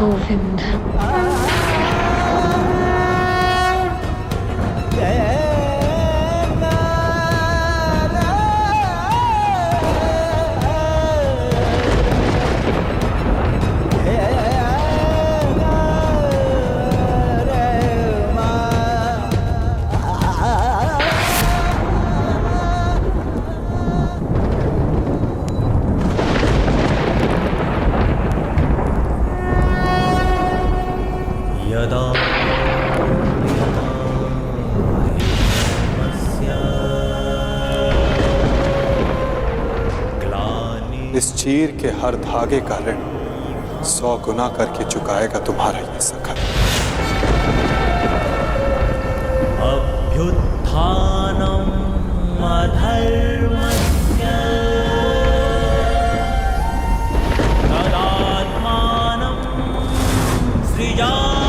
गोविंद। यदा इस चीर के हर धागे का ऋण 100 गुना करके चुकाएगा तुम्हारा ये सखा। अभ्युत्थानम् अधर्मस्य तदात्मानं सृजाम्यहम्।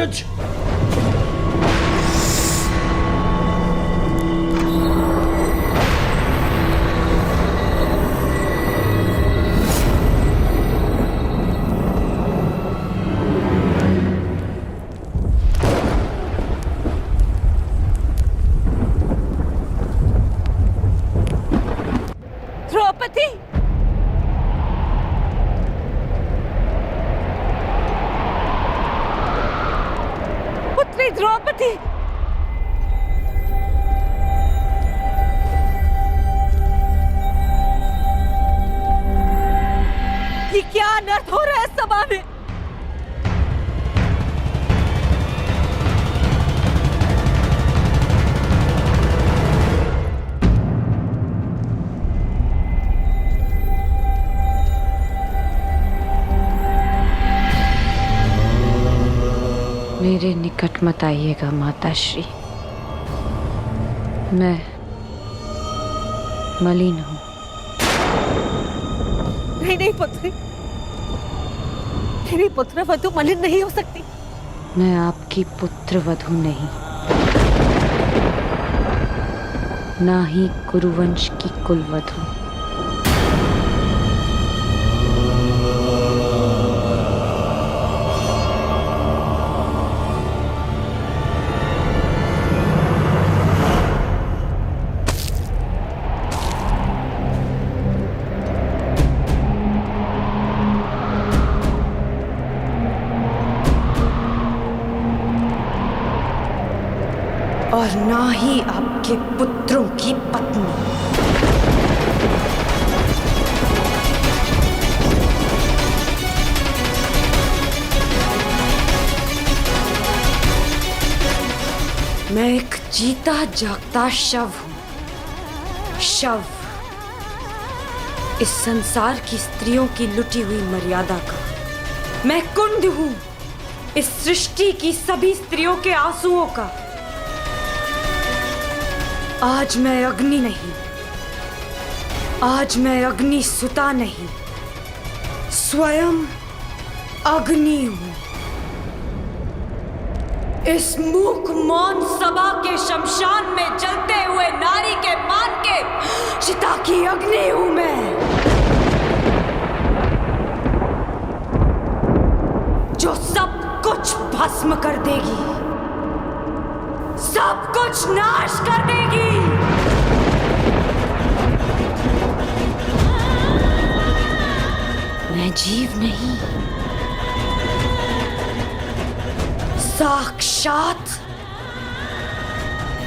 अनुज। द्रौपदी, पुत्री द्रौपदी, ये क्या अनर्थ हो रहा है सभा में? मेरे निकट मत आइएगा माताश्री, मैं मलिन हूँ। नहीं नहीं पुत्री, तेरी पुत्र वधु मलिन नहीं हो सकती। मैं आपकी पुत्र वधू नहीं, ना ही कुरुवंश की कुलवधू। और ना ही आपके पुत्रों की पत्नी। मैं एक जीता जागता शव हूं, शव। इस संसार की स्त्रियों की लुटी हुई मर्यादा का मैं कुंड हूं, इस सृष्टि की सभी स्त्रियों के आंसुओं का। आज मैं अग्नि नहीं, आज मैं अग्नि सुता नहीं, स्वयं अग्नि हूं। इस मूक मौन सभा के शमशान में जलते हुए नारी के मान के चिता की अग्नि हूं मैं, जो सब कुछ भस्म कर देगी, सब कुछ नाश कर देगी। मैं जीव नहीं, साक्षात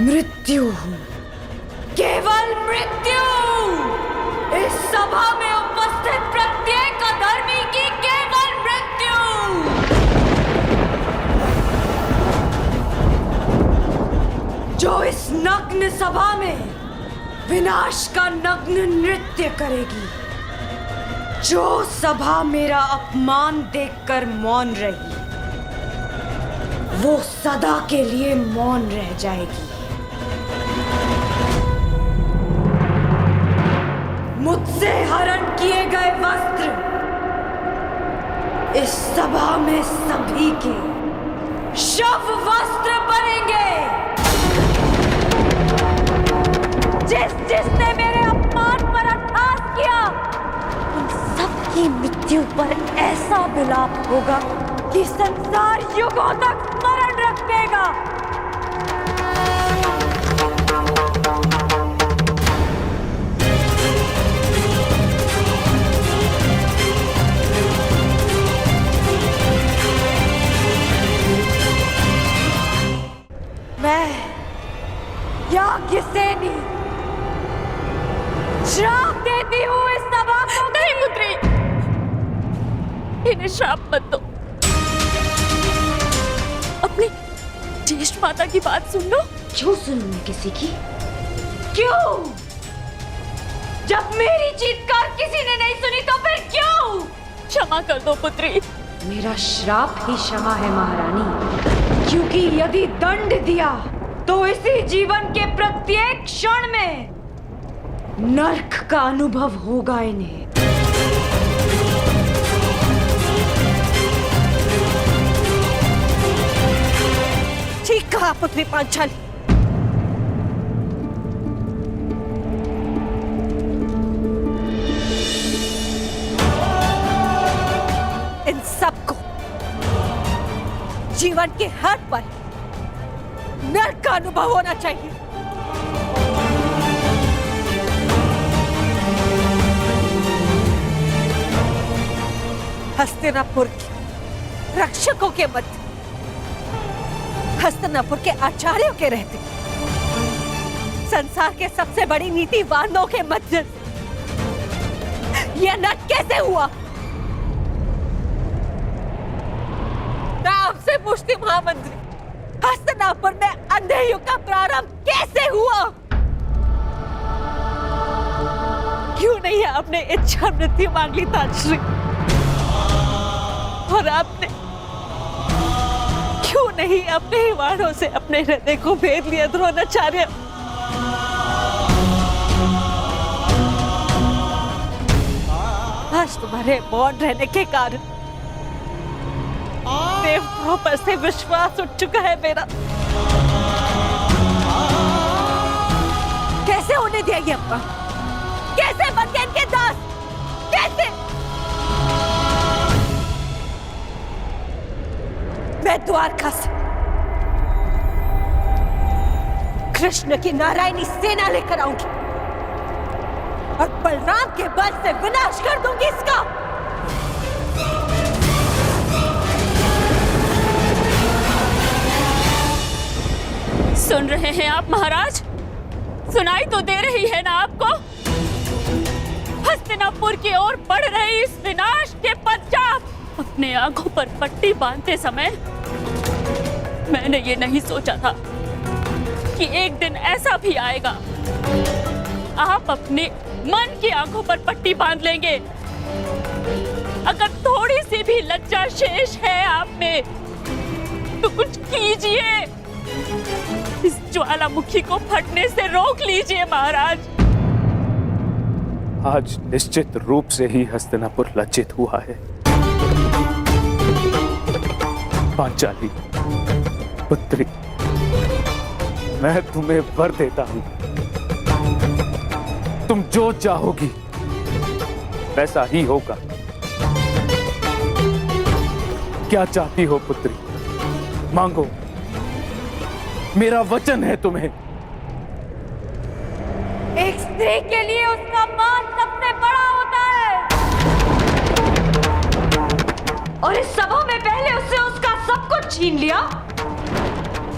मृत्यु हूं, केवल मृत्यु। इस सभा में उपस्थित प्रत्येक अधर्मी की केवल मृत्यु। जो इस नग्न सभा में विनाश का नग्न नृत्य करेगी, जो सभा मेरा अपमान देखकर मौन रही, वो सदा के लिए मौन रह जाएगी। मुझसे हरण किए गए वस्त्र इस सभा में सभी के शव वस्त्र बनेंगे। जिसने मेरे अपमान पर अट्टहास किया, उन सबकी मृत्यु पर ऐसा विलाप होगा कि संसार युगों तक स्मरण रखेगा। मैं याज्ञसेनी श्राप देती हूँ इस सभा को। नहीं पुत्री, इन्हें श्राप मत दो। अपनी ज्येष्ठ माता की बात सुन लो। क्यों सुनूं मैं किसी की? क्यों? जब मेरी चीत्कार किसी ने नहीं सुनी तो फिर क्यों? क्षमा कर दो पुत्री। मेरा श्राप ही क्षमा है महारानी, क्योंकि यदि दंड दिया तो इसी जीवन के प्रत्येक क्षण में नर्क का अनुभव होगा इन्हें। ठीक कहा पुत्री पांचाली। इन सबको जीवन के हर पल नर्क का अनुभव होना चाहिए। हस्तिनापुर के रक्षकों के मध्य, हस्तिनापुर के आचार्यों के रहते, संसार के सबसे बड़ी नीतिवानों के मध्य यह नर्क कैसे हुआ? मैं आपसे पूछती महामंत्री, हस्तिनापुर में अंधे युग का प्रारंभ कैसे हुआ? क्यों नहीं आपने इच्छा मृत्यु मांग ली ताजश्री? और आपने क्यों नहीं अपने ही वाणों से अपने हृदय को भेद लिया द्रोणाचार्य? आज तुम्हारे मौन रहने के कारण देवताओं पर से विश्वास उठ चुका है मेरा। कैसे होने दिया ये अपना? कैसे बन गए इनके दास? कैसे? मैं द्वारका से कृष्ण की नारायणी सेना लेकर आऊंगी और बलराम के बल से विनाश कर दूंगी इसका। सुन रहे हैं आप महाराज? सुनाई तो दे रही है ना आपको? हस्तिनापुर की ओर बढ़ रही इस विनाश के पश्चात अपने आंखों पर पट्टी बांधते समय मैंने ये नहीं सोचा था कि एक दिन ऐसा भी आएगा, आप अपने मन की आंखों पर पट्टी बांध लेंगे। अगर थोड़ी सी भी लज्जा शेष है आप में तो कुछ कीजिए, इस ज्वालामुखी को फटने से रोक लीजिए महाराज। आज निश्चित रूप से ही हस्तिनापुर लज्जित हुआ है। पांचाली पुत्री, मैं तुम्हें वर देता हूं, तुम जो चाहोगी वैसा ही होगा। क्या चाहती हो पुत्री? मांगो, मेरा वचन है तुम्हें। एक स्त्री के लिए उसका मान सबसे बड़ा होता है और इस सभा में पहले उससे उसका सब कुछ छीन लिया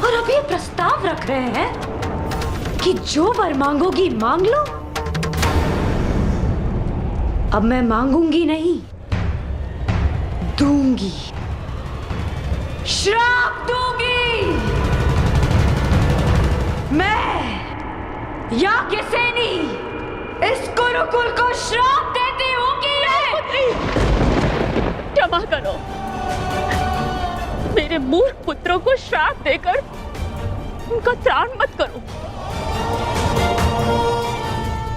और अभी प्रस्ताव रख रहे हैं कि जो वर मांगोगी मांग लो। अब मैं मांगूंगी नहीं, दूंगी, श्राप दूंगी। मैं याज्ञसेनी इस गुरुकुल को श्राप देती हूँ कि क्षमा करो, मेरे मूर्ख पुत्रों को श्राप देकर उनका त्राण मत करो।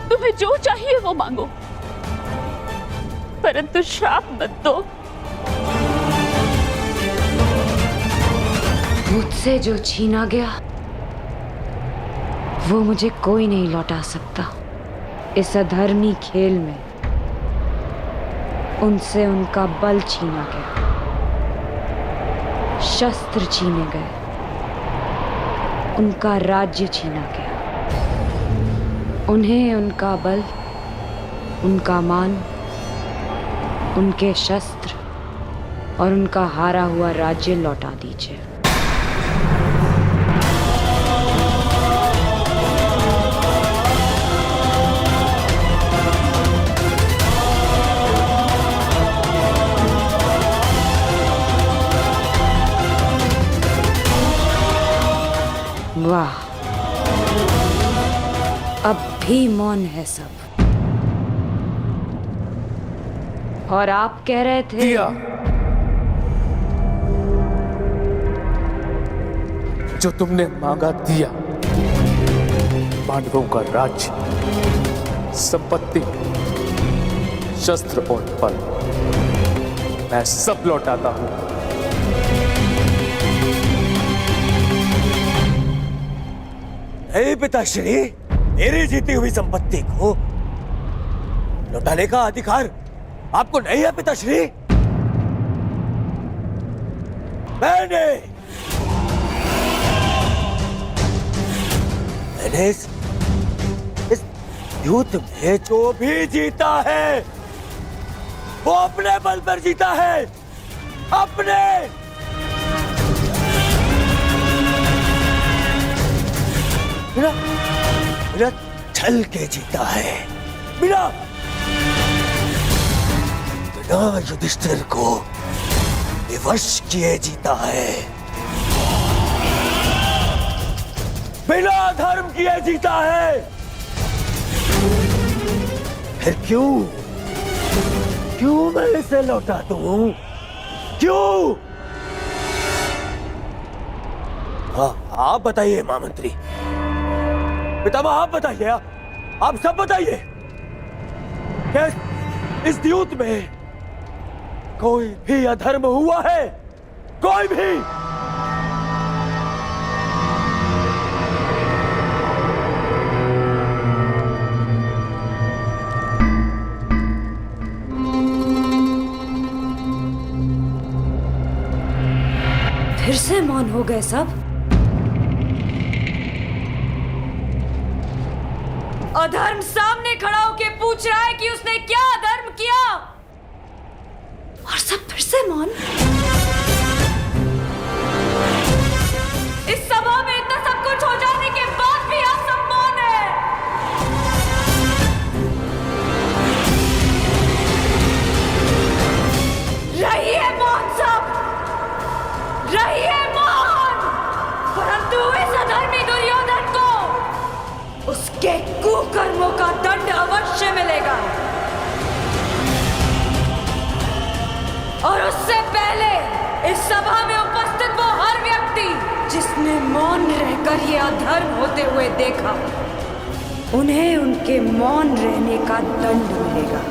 तुम्हें जो चाहिए वो मांगो, परंतु श्राप मत दो। मुझसे जो छीना गया वो मुझे कोई नहीं लौटा सकता। इस अधर्मी खेल में उनसे उनका बल छीना गया, शस्त्र छीने गए, उनका राज्य छीना गया। उन्हें उनका बल, उनका मान, उनके शस्त्र और उनका हारा हुआ राज्य लौटा दीजिए। वाह, अब भी मौन है सब। और आप कह रहे थे दिया जो तुमने मांगा, दिया। पांडवों का राज्य, संपत्ति, शस्त्र और बल मैं सब लौटाता हूं। नहीं पिताश्री, मेरी जीती हुई संपत्ति को लौटाने का अधिकार आपको नहीं है पिताश्री। मैंने इस युद्ध में जो भी जीता है वो अपने बल पर जीता है, अपने। बिना छल के जीता है, बिना युधिष्ठिर को विवश किए जीता है, बिना धर्म किए जीता है। फिर क्यों मैं इसे लौटा दूं? क्यों? हाँ, आप बताइए महामंत्री, पितामह आप बताइए, आप सब बताइए, क्या इस युद्ध में कोई भी अधर्म हुआ है? कोई भी? फिर से मौन हो गए सब। अधर्म सामने खड़ा होके पूछ रहा है कि उसने क्या अधर्म किया, और सब फिर से मौन। इस सभा में इतना सब कुछ हो जाने के बाद भी आप सब मौन हैं। रहिए मौन सब, रहिए मौन। परंतु इस अधर्मी दुर्योधन को उसके कुकर्मों का दंड अवश्य मिलेगा, और उससे पहले इस सभा में उपस्थित वो हर व्यक्ति जिसने मौन रहकर ये अधर्म होते हुए देखा, उन्हें उनके मौन रहने का दंड मिलेगा।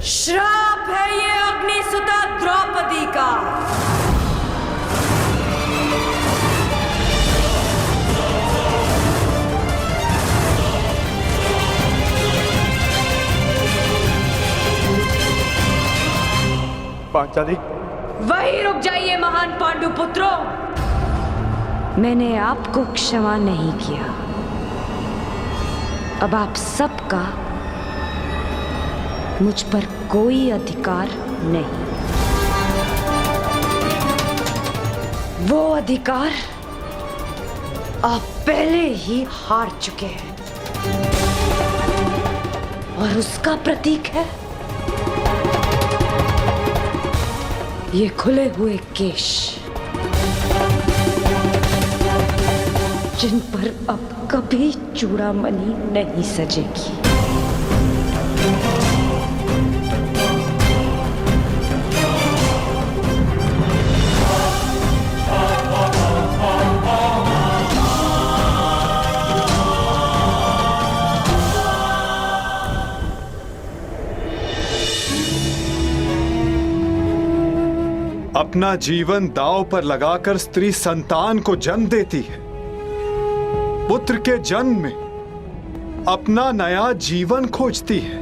श्राप है ये अग्निसुता द्रौपदी का। पांचाली, वहीं रुक जाइए महान पांडु पुत्रों। मैंने आपको क्षमा नहीं किया, अब आप सबका मुझ पर कोई अधिकार नहीं। वो अधिकार आप पहले ही हार चुके हैं, और उसका प्रतीक है ये खुले हुए केश, जिन पर अब कभी चूड़ामणि नहीं सजेगी। अपना जीवन दांव पर लगाकर स्त्री संतान को जन्म देती है। पुत्र के जन्म में अपना नया जीवन खोजती है।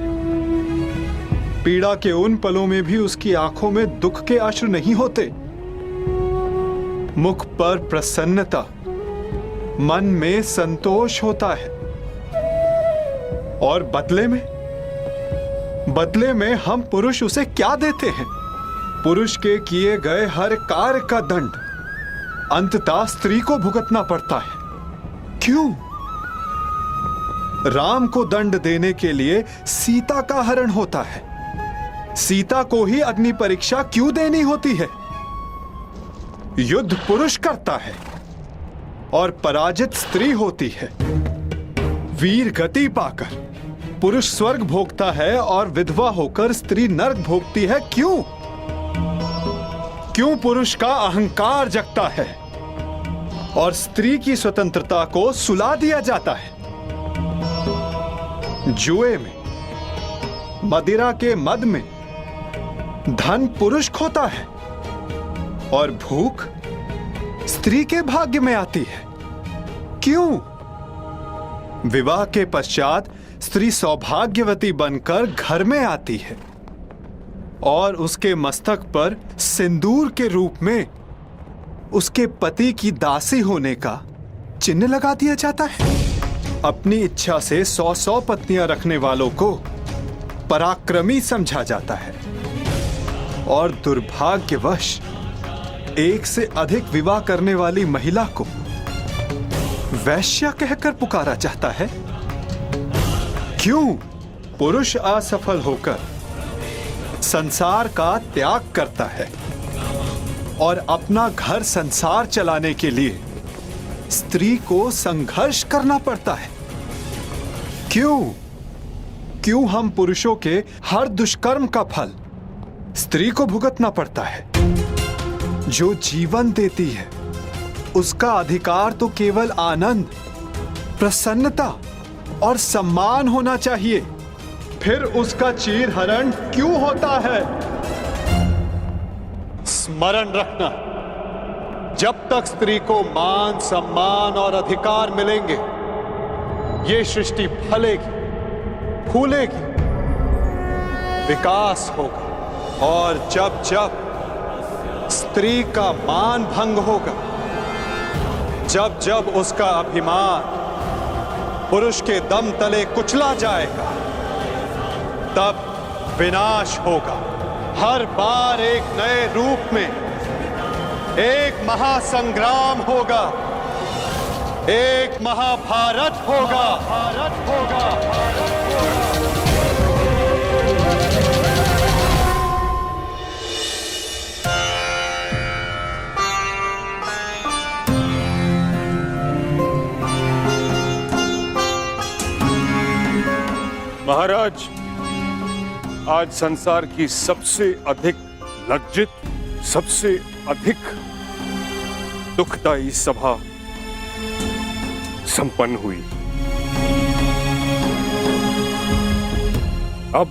पीड़ा के उन पलों में भी उसकी आंखों में दुख के अश्रु नहीं होते। मुख पर प्रसन्नता, मन में संतोष होता है। और बदले में हम पुरुष उसे क्या देते हैं? पुरुष के किए गए हर कार्य का दंड अंततः स्त्री को भुगतना पड़ता है। क्यों? राम को दंड देने के लिए सीता का हरण होता है। सीता को ही अग्नि परीक्षा क्यों देनी होती है? युद्ध पुरुष करता है और पराजित स्त्री होती है। वीर गति पाकर पुरुष स्वर्ग भोगता है और विधवा होकर स्त्री नरक भोगती है। क्यों पुरुष का अहंकार जगता है और स्त्री की स्वतंत्रता को सुला दिया जाता है? जुए में, मदिरा के मद में धन पुरुष खोता है और भूख स्त्री के भाग्य में आती है। क्यों? विवाह के पश्चात स्त्री सौभाग्यवती बनकर घर में आती है और उसके मस्तक पर सिंदूर के रूप में उसके पति की दासी होने का चिन्ह लगा दिया जाता है। अपनी इच्छा से 100 पत्नियां रखने वालों को पराक्रमी समझा जाता है और दुर्भाग्यवश एक से अधिक विवाह करने वाली महिला को वैश्या कहकर पुकारा जाता है। क्यों? पुरुष असफल होकर संसार का त्याग करता है और अपना घर संसार चलाने के लिए स्त्री को संघर्ष करना पड़ता है। क्यों हम पुरुषों के हर दुष्कर्म का फल स्त्री को भुगतना पड़ता है? जो जीवन देती है उसका अधिकार तो केवल आनंद, प्रसन्नता और सम्मान होना चाहिए। फिर उसका चीरहरण क्यों होता है? स्मरण रखना, जब तक स्त्री को मान, सम्मान और अधिकार मिलेंगे ये सृष्टि फलेगी, फूलेगी, विकास होगा। और जब जब स्त्री का मान भंग होगा, जब जब उसका अभिमान पुरुष के दम तले कुचला जाएगा, तब विनाश होगा। हर बार एक नए रूप में एक महासंग्राम होगा, एक महाभारत होगा। महाराज, आज संसार की सबसे अधिक लज्जित, सबसे अधिक दुखदायी सभा संपन्न हुई। अब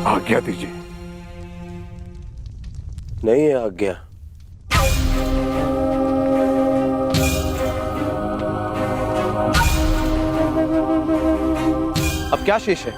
आज्ञा दीजिए। नहीं है आज्ञा। अब क्या शेष है?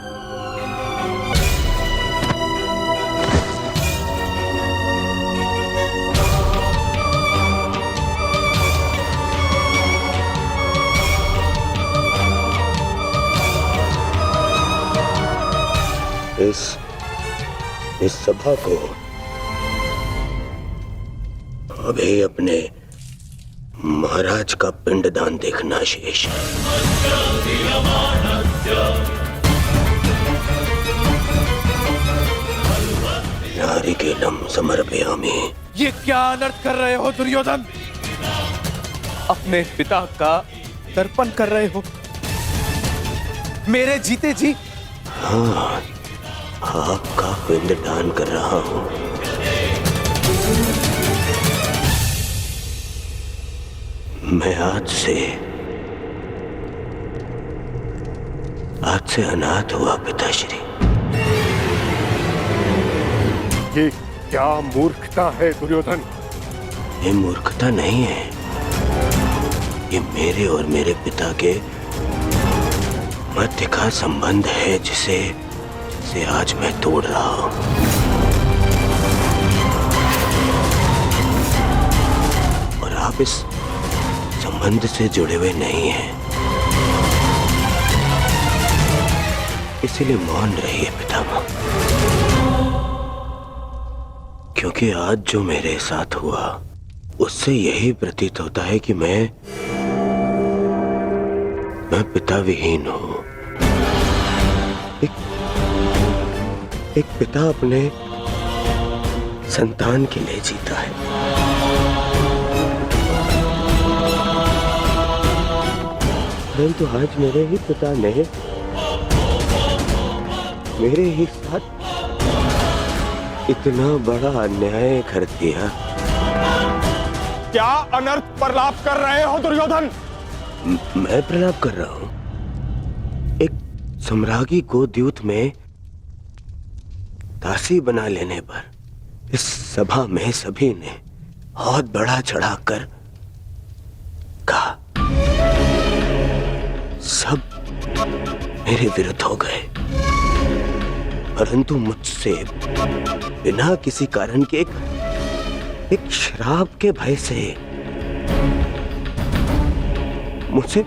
इस सभा को अभी अपने महाराज का पिंडदान देखना शेष है। नारिकेलम समर्पयामि। ये क्या अनर्थ कर रहे हो दुर्योधन? अपने पिता का तर्पण कर रहे हो मेरे जीते जी। हाँ, आपका पिंडदान कर रहा हूं। मैं आज से अनाथ हुआ पिताश्री। ये क्या मूर्खता है दुर्योधन? ये मूर्खता नहीं है, ये मेरे और मेरे पिता के मध्य का संबंध है जिसे आज मैं तोड़ रहा हूं। और आप इस संबंध से जुड़े हुए नहीं हैं, इसीलिए मौन रहिए पितामह। क्योंकि आज जो मेरे साथ हुआ उससे यही प्रतीत होता है कि मैं पिता विहीन हूं। एक पिता अपने संतान के लिए जीता है। परंतु आज मेरे ही पिता ने मेरे ही साथ इतना बड़ा अन्याय कर दिया। क्या अनर्थ प्रलाप कर रहे हो दुर्योधन? मैं प्रलाप कर रहा हूं। एक सम्राज्ञी को द्यूत में दासी बना लेने पर इस सभा में सभी ने बहुत बड़ा चढ़ाकर कहा। सब मेरे विरुद्ध हो गए, परंतु मुझसे बिना किसी कारण के एक श्राप के भय से मुझसे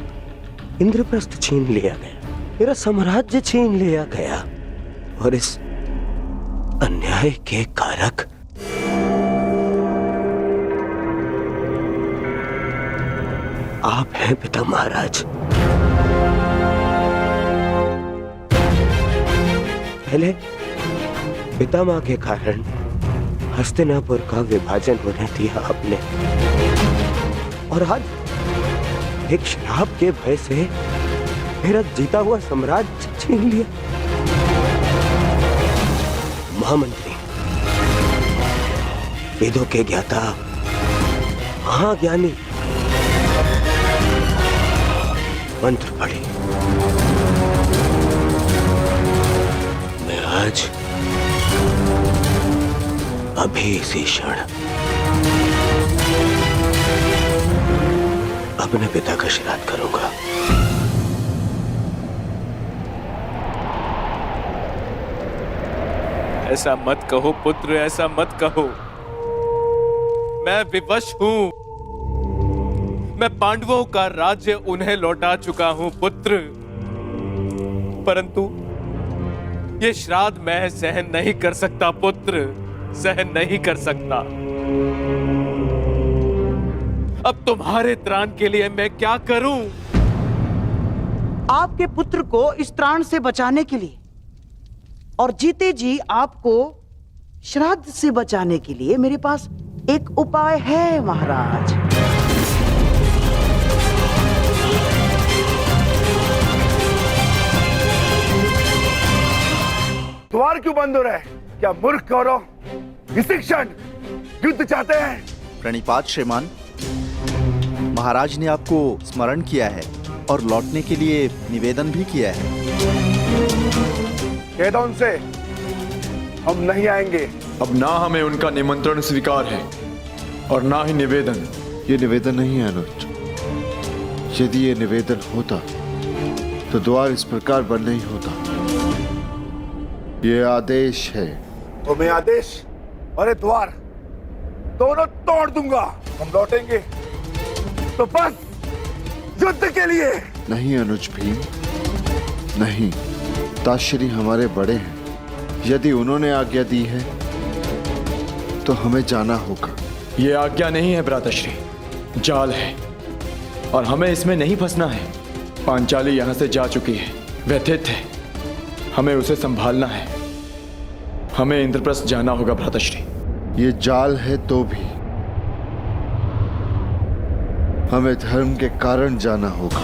इंद्रप्रस्थ छीन लिया गया, मेरा साम्राज्य छीन लिया गया, और इस अन्याय के कारक आप हैं पिता महाराज। पहले पितामह के कारण हस्तिनापुर का विभाजन होने दिया आपने, और आज एक श्राप के भय से मेरा जीता हुआ साम्राज्य छीन लिया। महामंत्री, वेदों के ज्ञाता, महाज्ञानी, मंत्र पढ़ी, मैं आज अभी इसी क्षण अपने पिता का श्राद्ध करूंगा। ऐसा मत कहो पुत्र, ऐसा मत कहो। मैं विवश हूं। मैं पांडवों का राज्य उन्हें लौटा चुका हूं पुत्र, परंतु ये श्राद्ध मैं सहन नहीं कर सकता पुत्र, सहन नहीं कर सकता। अब तुम्हारे त्राण के लिए मैं क्या करूं? आपके पुत्र को इस त्राण से बचाने के लिए और जीते जी आपको श्राद्ध से बचाने के लिए मेरे पास एक उपाय है महाराज। द्वार क्यों बंद हो रहा है? क्या मूर्ख कौरव इसी क्षण युद्ध चाहते हैं? प्रणिपात श्रीमान, महाराज ने आपको स्मरण किया है और लौटने के लिए निवेदन भी किया है। कह दो उनसे हम नहीं आएंगे। अब ना हमें उनका निमंत्रण स्वीकार है और ना ही निवेदन। ये निवेदन नहीं है अनुज। यदि ये निवेदन होता तो द्वार इस प्रकार बंद नहीं होता। ये आदेश है। तुम्हें आदेश और ये द्वार दोनों तोड़ दूंगा। हम लौटेंगे तो बस युद्ध के लिए। नहीं अनुज भीम, नहीं। ताश्री हमारे बड़े हैं, यदि उन्होंने आज्ञा दी है तो हमें जाना होगा। ये आज्ञा नहीं है भ्राताश्री, जाल है और हमें इसमें नहीं फंसना है। पांचाली यहाँ से जा चुकी है, व्यथित है, हमें उसे संभालना है। हमें इंद्रप्रस्थ जाना होगा भ्राताश्री। ये जाल है तो भी हमें धर्म के कारण जाना होगा।